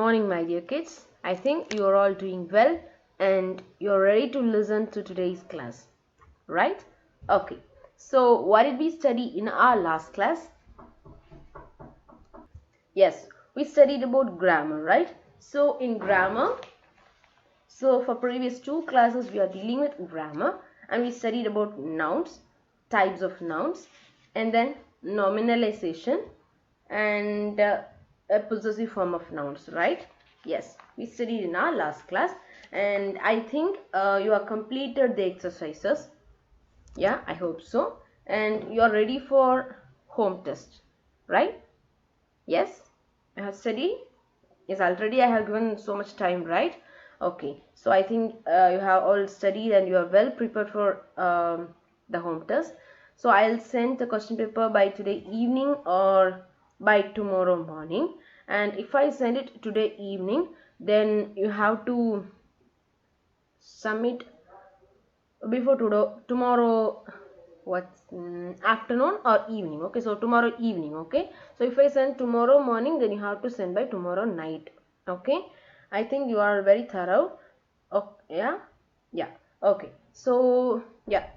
morning, my dear kids. I think you are all doing well and you're ready to listen to today's class, right? Okay, so what did we study in our last class? Yes, we studied about grammar, right? So in grammar, for previous two classes we are dealing with grammar and we studied about nouns, types of nouns, and then nominalization and a possessive form of nouns, right? Yes, we studied in our last class and I think you have completed the exercises. Yeah, I hope so. And you are ready for home test, right? Yes, I have studied. Yes, already I have given so much time, right? Okay, so I think you have all studied and you are well prepared for the home test. So I'll send the question paper by today evening or by tomorrow morning. And if I send it today evening, then you have to submit before tomorrow afternoon or evening. Okay, so tomorrow evening. Okay, so if I send tomorrow morning, then you have to send by tomorrow night. Okay, I think you are very thorough. Okay, yeah, okay, so yeah,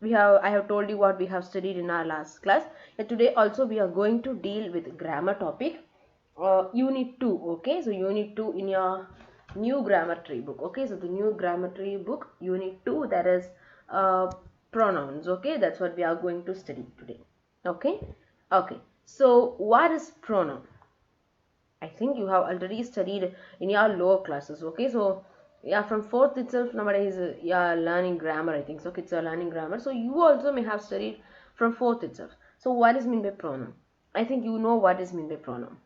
I have told you what we have studied in our last class. Today also we are going to deal with grammar topic, unit 2. Okay, so unit 2 in your new grammar tree book. Okay, so the new grammar tree book, unit 2, that is pronouns. Okay, that's what we are going to study today. Okay, so what is pronoun? I think you have already studied in your lower classes. Okay, so yeah, from 4th itself nowadays you are learning grammar. I think so kids are learning grammar, so you also may have studied from 4th itself. So what is meant by pronoun? I think you know what is meant by pronoun.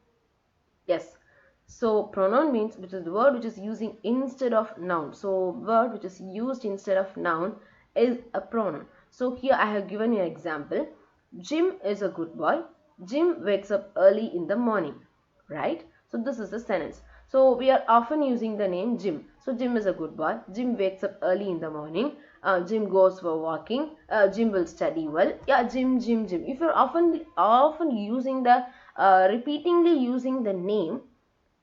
Yes, so pronoun means which is the word which is using instead of noun. So word which is used instead of noun is a pronoun. So here I have given you an example. Jim is a good boy. Jim wakes up early in the morning, right? So this is the sentence. So we are often using the name Jim. So Jim is a good boy. Jim wakes up early in the morning. Jim goes for walking. Jim will study well. Yeah, Jim. If you're often using the repeatedly using the name,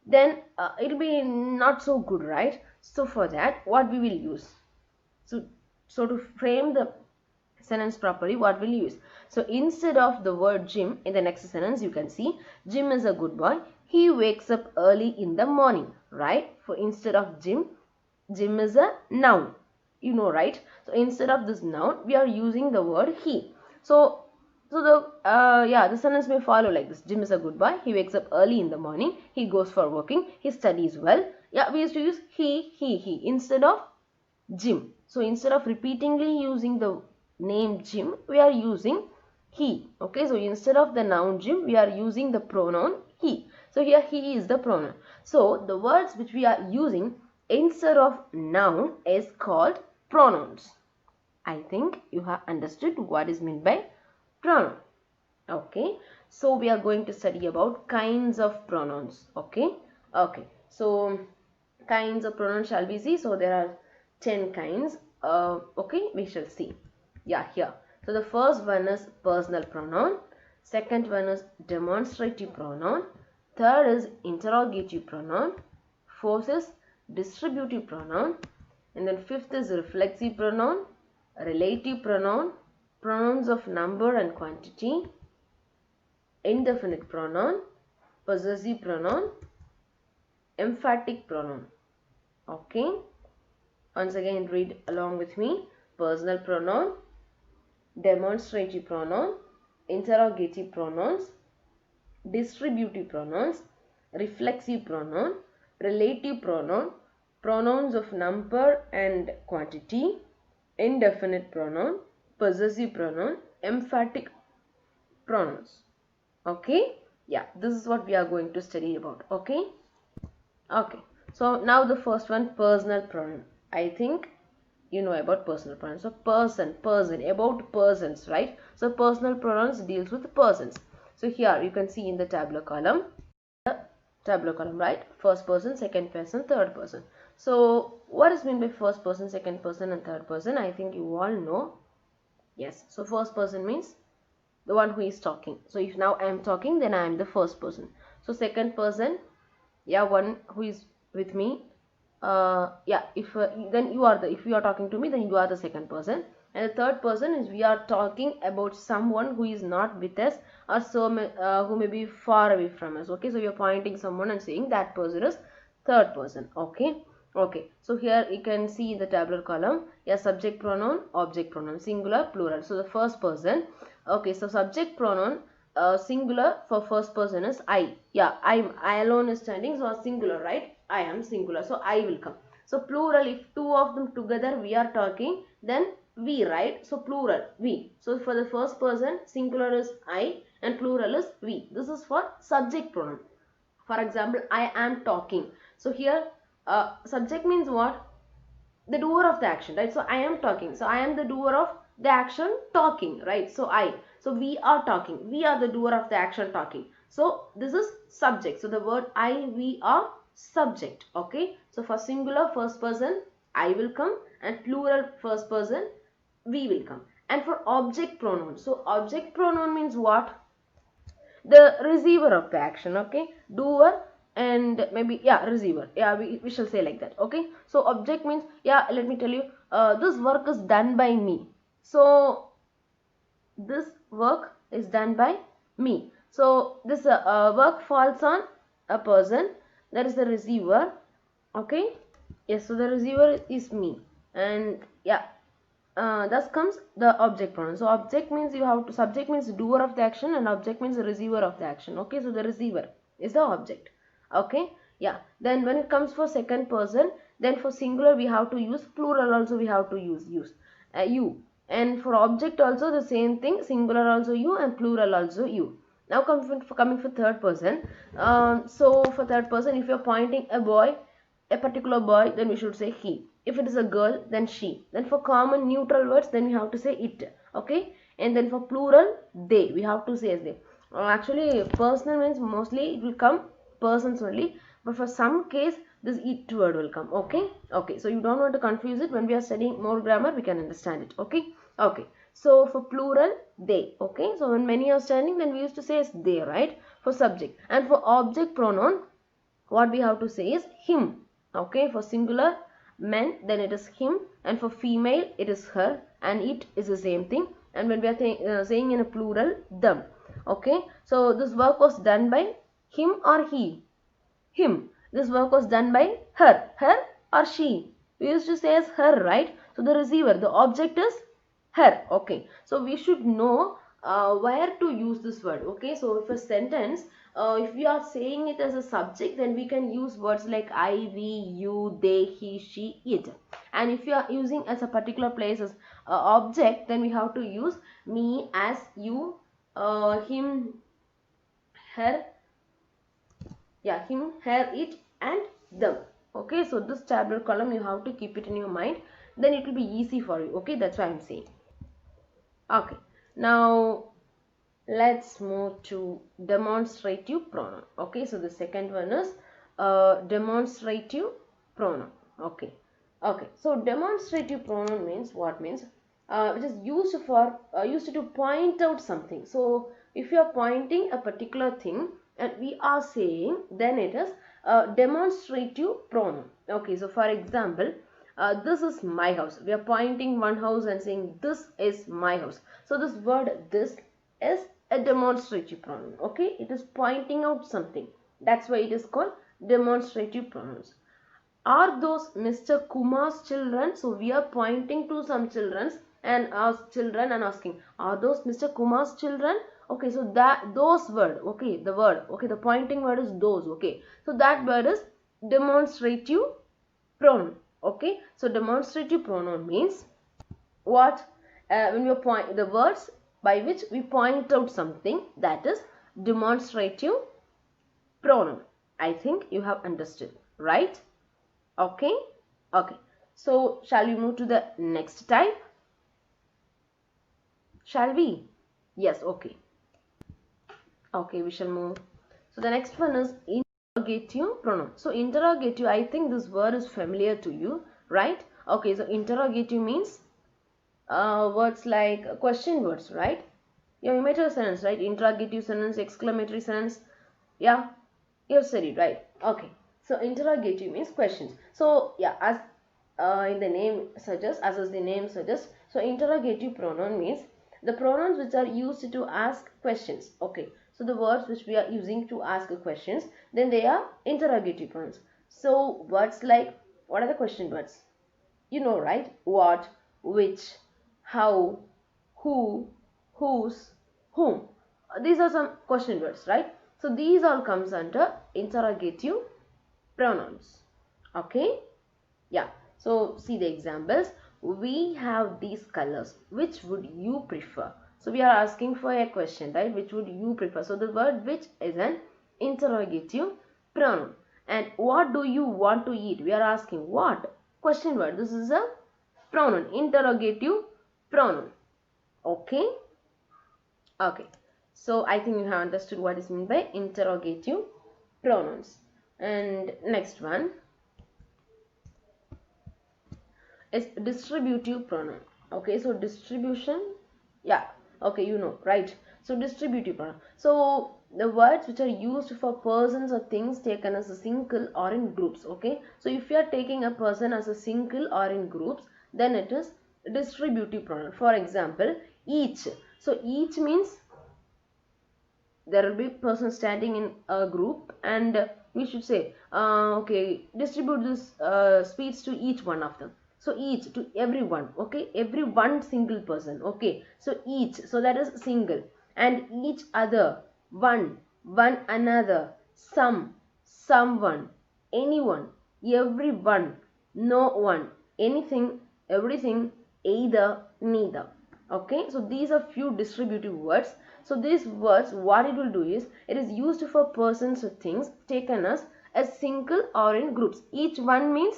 then it'll be not so good, right? So for that, what we will use? So to frame the sentence properly, what will you use? So instead of the word Jim, in the next sentence you can see Jim is a good boy. He wakes up early in the morning, right? For instead of Jim, Jim is a noun, you know, right? So instead of this noun, we are using the word he. So the sentence may follow like this. Jim is a good boy. He wakes up early in the morning. He goes for working. He studies well. Yeah, we used to use he instead of Jim. So instead of repeatedly using the name Jim, we are using he. Okay, so instead of the noun Jim, we are using the pronoun he. So here he is the pronoun. So the words which we are using instead of noun is called pronouns. I think you have understood what is meant by pronoun. Okay, so we are going to study about kinds of pronouns. Okay, so kinds of pronouns shall we see? So there are 10 kinds. Okay, we shall see. Yeah, here. So the first one is personal pronoun. Second one is demonstrative pronoun. Third is interrogative pronoun. Fourth is distributive pronoun. And then fifth is reflexive pronoun, relative pronoun, pronouns of number and quantity, indefinite pronoun, possessive pronoun, emphatic pronoun. Okay, once again read along with me. Personal pronoun, demonstrative pronoun, interrogative pronouns, distributive pronouns, reflexive pronoun, relative pronoun, pronouns of number and quantity, indefinite pronoun, possessive pronoun, emphatic pronouns. Okay, yeah, this is what we are going to study about. Okay, so now the first one, personal pronoun. I think you know about personal pronouns. So person, about persons, right? So personal pronouns deals with persons. So here you can see in the tabular column, right? First person, second person, third person. So what is meant by first person, second person and third person? I think you all know. Yes, so first person means the one who is talking. So if now I am talking, then I am the first person. So second person, Yeah, one who is with me. Yeah, if then you are the, if you are talking to me, then you are the second person. And the third person is we are talking about someone who is not with us, or so who may be far away from us. Okay, so you are pointing someone and saying that person is third person. Okay. Okay, so here you can see in the tabular column, yeah, subject pronoun, object pronoun, singular, plural. So the first person, okay, so subject pronoun, singular for first person is I. Yeah, I alone is standing, so singular, right? I am singular, so I will come. So plural, if two of them together we are talking, then we, right? So plural, we. So for the first person, singular is I and plural is we. This is for subject pronoun. For example, I am talking. So here, subject means what? The doer of the action, right? So I am talking, so I am the doer of the action talking, right? So I, so we are talking, we are the doer of the action talking. So this is subject. So the word I, we are subject. Okay, so for singular first person I will come, and plural first person we will come. And for object pronoun, so object pronoun means what? The receiver of the action. Okay, doer and maybe, yeah, receiver, yeah, we shall say like that. Okay, so object means, yeah, let me tell you, this work is done by me. So this work is done by me. So this work falls on a person, that is the receiver. Okay, yes, so the receiver is me. And yeah, thus comes the object pronoun. So object means you have to, subject means doer of the action and object means the receiver of the action. Okay, so the receiver is the object. Okay, yeah, then when it comes for second person, then for singular we have to use, plural also we have to use you. And for object also the same thing, singular also you and plural also you. Now coming for third person, so for third person, if you're pointing a boy, a particular boy, then we should say he. If it is a girl, then she. Then for common neutral words, then we have to say it. Okay, and then for plural, they, we have to say as they. Actually, personal means mostly it will come persons only, but for some case this it word will come. Okay, okay, so you don't want to confuse it. When we are studying more grammar, we can understand it. Okay, okay, so for plural, they. Okay, so when many are standing, then we used to say as they, right, for subject. And for object pronoun, what we have to say is him. Okay, for singular men, then it is him, and for female it is her, and it is the same thing. And when we are saying in a plural, them. Okay, so this work was done by him or he. Him. This work was done by her. Her or she. We used to say as her, right? So the receiver, the object is her. Okay, so we should know where to use this word. Okay, so if a sentence, if we are saying it as a subject, then we can use words like I, we, you, they, he, she, it. And if you are using as a particular place as object, then we have to use me, as, you, him, her, yeah, him, her, it, and them. Okay, so this tabular column you have to keep it in your mind, then it will be easy for you. Okay, that's why I'm saying. Okay, now let's move to demonstrative pronoun. Okay, so the second one is demonstrative pronoun. Okay, okay, so demonstrative pronoun means what? Means which is used for used to point out something. So if you are pointing a particular thing and we are saying, then it is demonstrative pronoun. Okay, so for example, this is my house. We are pointing one house and saying this is my house. So this word this is a demonstrative pronoun. Okay, it is pointing out something. That's why it is called demonstrative pronouns. Are those Mr. Kumar's children? So we are pointing to some children and asking, are those Mr. Kumar's children? Okay, so that those word, okay, the word, okay, the pointing word is those. Okay, so that word is demonstrative pronoun. Okay, so demonstrative pronoun means what? When we point the words by which we point out something, that is demonstrative pronoun. I think you have understood, right? Okay, okay, so shall we move to the next type? Shall we? Yes, okay, okay, we shall move. So the next one is interrogative pronoun. So interrogative, I think this word is familiar to you, right? Okay, so interrogative means words like question words, right? Yeah, you might have sentence, right? Interrogative sentence, exclamatory sentence. Yeah, You said it right. Okay. So interrogative means questions. So yeah, as in the name suggests, as the name suggests, so interrogative pronoun means the pronouns which are used to ask questions. Okay. So the words which we are using to ask questions, then they are interrogative pronouns. So words like, what are the question words? You know, right? What, which, how, who, whose, whom. These are some question words, right? So these all comes under interrogative pronouns. Okay? Yeah. So see the examples. We have these colors. Which would you prefer? So we are asking for a question, right? Which would you prefer? So the word which is an interrogative pronoun. And what do you want to eat? We are asking what? Question word. This is a pronoun. Interrogative pronoun. Okay? Okay. So I think you have understood what is meant by interrogative pronouns. And next one is distributive pronoun. Okay, so distribution, yeah, okay, you know, right? So distributive pronoun, so the words which are used for persons or things taken as a single or in groups. Okay, so if you are taking a person as a single or in groups, then it is distributive pronoun. For example, each. So each means there will be person standing in a group, and we should say okay, distribute this speech to each one of them. So each to everyone. Okay, every one single person. Okay, so each, so that is single. And each other, one another, some, someone, anyone, everyone, no one, anything, everything, either, neither. Okay, so these are few distributive words. So these words, what it will do is, it is used for persons or things taken as a single or in groups. Each one means,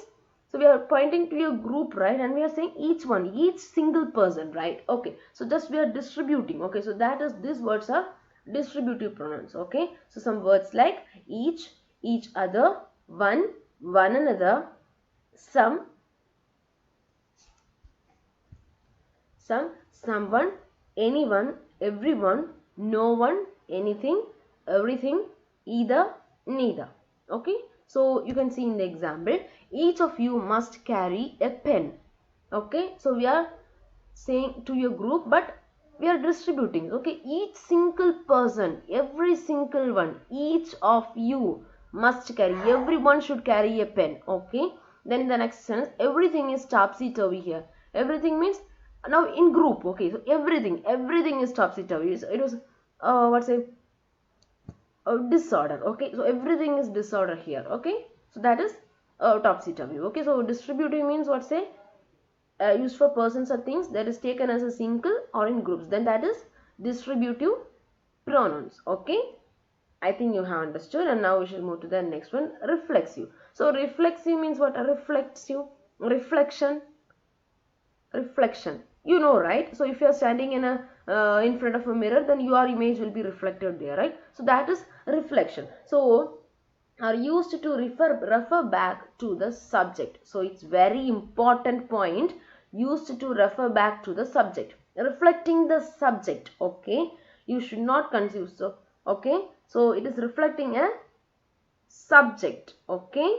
so we are pointing to a group, right? And we are saying each one, each single person, right? Okay, so just we are distributing. Okay, so that is, these words are distributive pronouns. Okay, so some words like each other, one another, some, someone, anyone, everyone, no one, anything, everything, either, neither. Okay, so you can see in the example, each of you must carry a pen. Okay, so we are saying to your group, but we are distributing. Okay, each single person, every single one, each of you must carry, everyone should carry a pen. Okay, then in the next sentence, everything is topsy-turvy here. Everything means now in group. Okay, so everything is topsy-turvy. So it was what's a disorder. Okay, so everything is disorder here. Okay, so that is topsy-turvy. Okay, so distributive means what's a used for persons or things that is taken as a single or in groups, then that is distributive pronouns. Okay, I think you have understood. And now we shall move to the next one, reflexive. So reflexive means what? Reflects you, reflection, reflection, you know, right? So if you are standing in a in front of a mirror, then your image will be reflected there, right? So that is reflection. So are used to refer back to the subject. So it's very important point, used to refer back to the subject, reflecting the subject. Okay, you should not confuse. So okay, so it is reflecting a subject. Okay,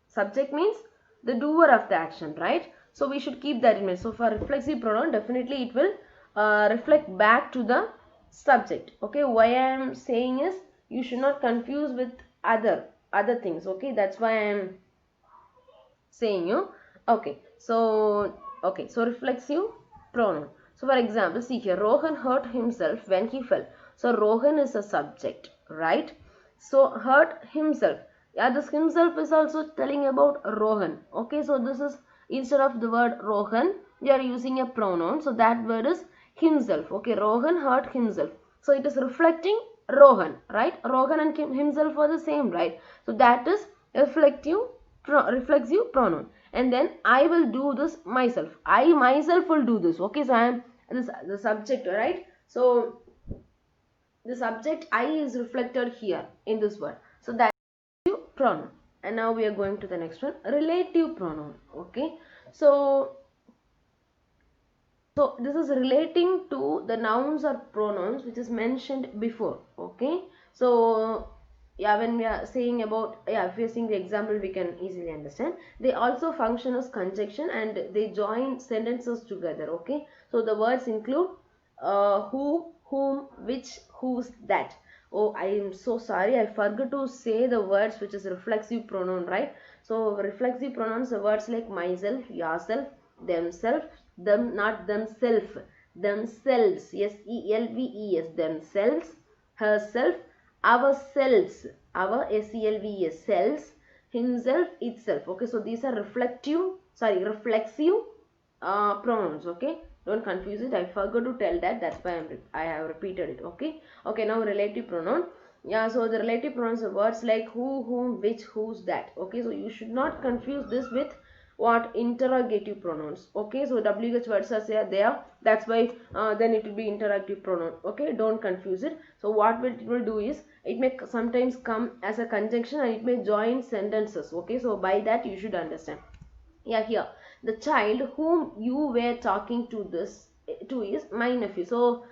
subject means the doer of the action, right? So we should keep that in mind. So for reflexive pronoun, definitely it will reflect back to the subject. Okay, why I am saying is, you should not confuse with other things. Okay, that's why I am saying you. Okay, so reflexive pronoun. So for example, see here, Rohan hurt himself when he fell. So Rohan is a subject, right? So hurt himself, yeah, this himself is also telling about Rohan. Okay, so this is, instead of the word Rohan, we are using a pronoun, so that word is himself. Okay, Rohan hurt himself, so it is reflecting Rohan, right? Rohan and himself are the same, right? So that is reflexive pronoun. And then I will do this myself, I myself will do this. Okay, so I am this the subject, right? So the subject I is reflected here in this word, so that is pronoun. And now we are going to the next one, relative pronoun. Okay, so this is relating to the nouns or pronouns which is mentioned before. Okay, so yeah, when we are saying about, yeah, if we are seeing the example, we can easily understand. They also function as conjunction and they join sentences together. Okay, so the words include who, whom, which, whose, that. Oh, I am so sorry, I forgot to say the words which is reflexive pronoun, right? So reflexive pronouns are words like myself, yourself, themselves, them, not themself, themselves, selves, themselves, herself, ourselves, our selves, selves, himself, itself. Okay, so these are reflexive pronouns. Okay, don't confuse it, I forgot to tell that, that's why I have repeated it. Okay, okay, now relative pronoun. Yeah, so the relative pronouns are words like who, whom, which, whose, that. Okay, so you should not confuse this with what interrogative pronouns. Okay, so wh words are there, that's why then it will be interrogative pronoun. Okay, don't confuse it. So what it will do is, it may sometimes come as a conjunction and it may join sentences. Okay, so by that you should understand. Yeah, here the child whom you were talking to is my nephew. So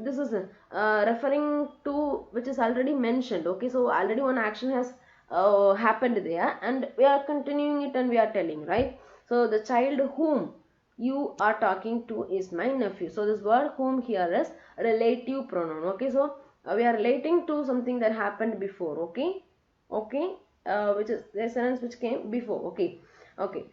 this is referring to which is already mentioned. Okay, so already one action has happened there and we are continuing it and we are telling, right? So the child whom you are talking to is my nephew. So this word whom here is relative pronoun. Okay, so we are relating to something that happened before. Okay, okay, which is the sentence which came before. Okay, okay,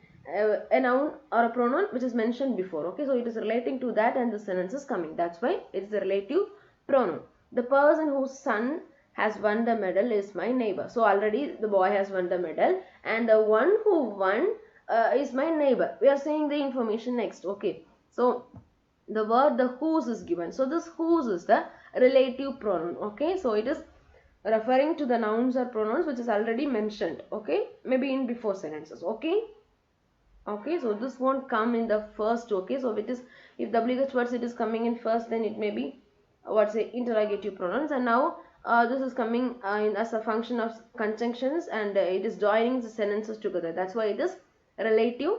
a noun or a pronoun which is mentioned before. Okay, so it is relating to that and the sentence is coming, that's why it is a relative pronoun. The person whose son has won the medal is my neighbor. So already the boy has won the medal and the one who won is my neighbor. We are saying the information next. Okay, so the word the whose is given, so this whose is the relative pronoun. Okay, so it is referring to the nouns or pronouns which is already mentioned. Okay, maybe in before sentences. Okay, okay, so this won't come in the first. Okay, so it is, if wh words it is coming in first, then it may be what's a interrogative pronouns. And now this is coming in as a function of conjunctions and it is joining the sentences together, that's why it is relative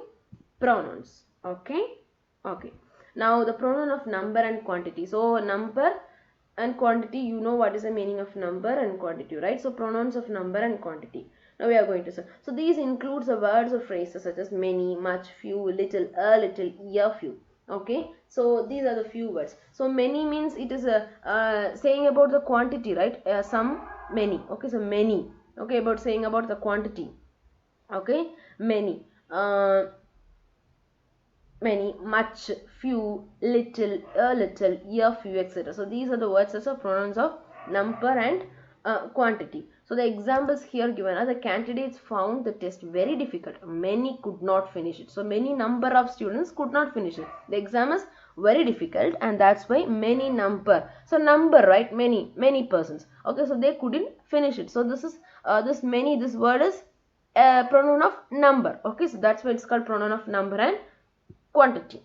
pronouns. Okay, okay, now the pronoun of number and quantity. So number and quantity, you know what is the meaning of number and quantity, right? So pronouns of number and quantity, now we are going to say. So these includes the words or phrases such as many, much, few, little, a little, a few. Okay, so these are the few words. So many means it is a saying about the quantity, right? Some, many. Okay, so many. Okay, about saying about the quantity. Okay, many, many, much, few, little, a little, a few, etc. So these are the words as a pronouns of number and quantity. So the examples here given are the candidates found the test very difficult. Many could not finish it. So many number of students could not finish it. The exam is very difficult and that's why many number. So number, right? Many persons. Okay, so they couldn't finish it. So this is this many, this word is a pronoun of number. Okay, so that's why it's called pronoun of number and quantity.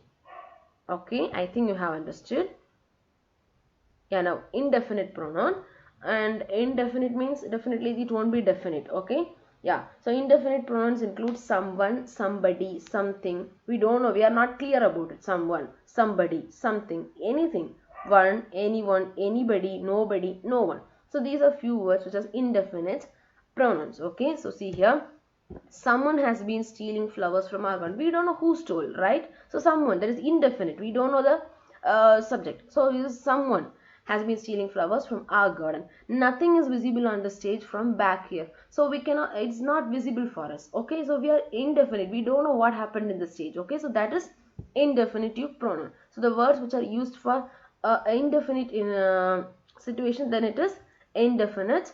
Okay, I think you have understood. Yeah, now indefinite pronoun, and indefinite means definitely it won't be definite. Okay, yeah, so indefinite pronouns include someone, somebody, something. We don't know, we are not clear about it. Someone, somebody, something, anything, one, anyone, anybody, nobody, no one. So these are few words which are indefinite pronouns. Okay, so see here, someone has been stealing flowers from our garden. We don't know who stole, right? So someone, that is indefinite, we don't know the subject. So is someone has been stealing flowers from our garden. Nothing is visible on the stage from back here, so we cannot, it's not visible for us. Okay, so we are indefinite, we don't know what happened in the stage. Okay, so that is indefinitive pronoun. So the words which are used for indefinite in a situation, then it is indefinite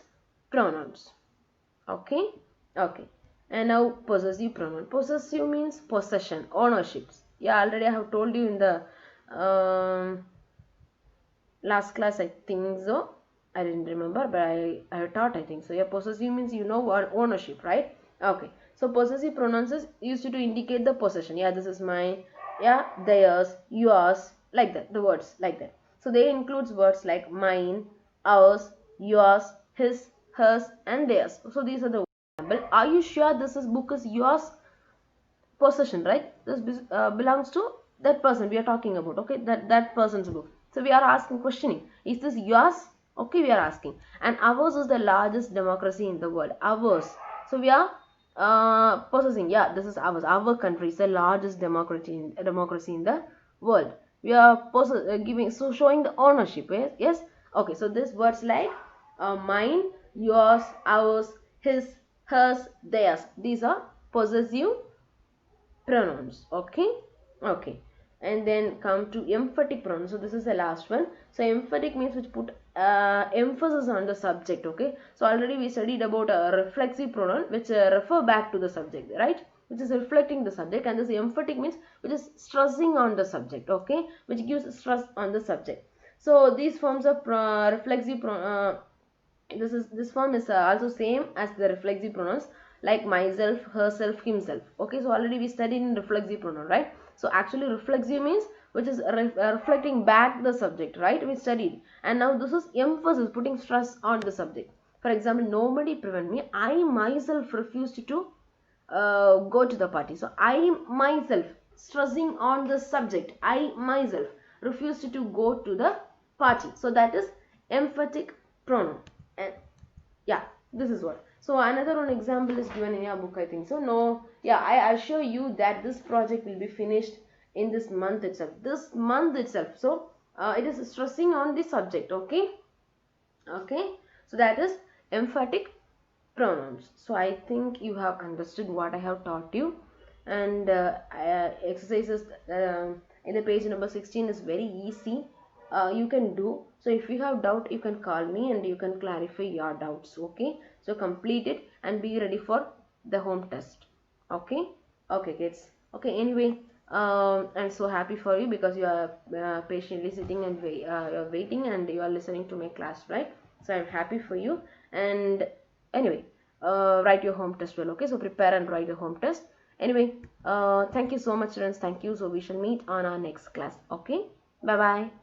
pronouns. Okay, okay. And now possessive pronoun. Possessive means possession, ownerships. Yeah, already I have told you in the last class, I think so. I didn't remember, but I have taught, I think so. Yeah, possessive means you know what, ownership, right? Okay, so possessive pronouns is used to indicate the possession. Yeah, this is mine. Yeah, theirs, yours, like that. The words like that. So they includes words like mine, ours, yours, his, hers, and theirs. So these are the example. Are you sure this is book is yours? Possession, right? This belongs to that person we are talking about. Okay, that person's book. So we are asking, questioning, is this yours? Okay, we are asking. And ours is the largest democracy in the world. Ours. So we are possessing. Yeah, this is ours. Our country is the largest democracy in the world. We are giving, so showing the ownership. Yes. Yes. Okay. So this words like mine, yours, ours, his, hers, theirs. These are possessive pronouns. Okay. Okay. And then come to emphatic pronouns. So this is the last one. So emphatic means which put emphasis on the subject. Okay, so already we studied about a reflexive pronoun which refer back to the subject, right, which is reflecting the subject. And this emphatic means which is stressing on the subject. Okay, which gives stress on the subject. So these forms of reflexive this form is also same as the reflexive pronouns like myself, herself, himself. Okay, so already we studied in reflexive pronoun, right? So actually reflexive means which is reflecting back the subject, right? We studied. And now this is emphasis, putting stress on the subject. For example, nobody prevent me, I myself refused to go to the party. So I myself, stressing on the subject, I myself refused to go to the party. So that is emphatic pronoun. And yeah, this is what. So another one example is given in your book, I think so. No, yeah, I assure you that this project will be finished in this month itself. This month itself. So it is stressing on the subject. Okay. Okay. So that is emphatic pronouns. So I think you have understood what I have taught you. And exercises in the page number 16 is very easy. You can do. So if you have doubt, you can call me and you can clarify your doubts. Okay, so complete it and be ready for the home test. Okay. Okay, kids. Okay, anyway, I'm so happy for you because you are patiently sitting and you're waiting and you are listening to my class, right? So I'm happy for you. And anyway, write your home test well. Okay, so prepare and write your home test. Anyway, thank you so much, students. Thank you. So we shall meet on our next class. Okay, bye bye.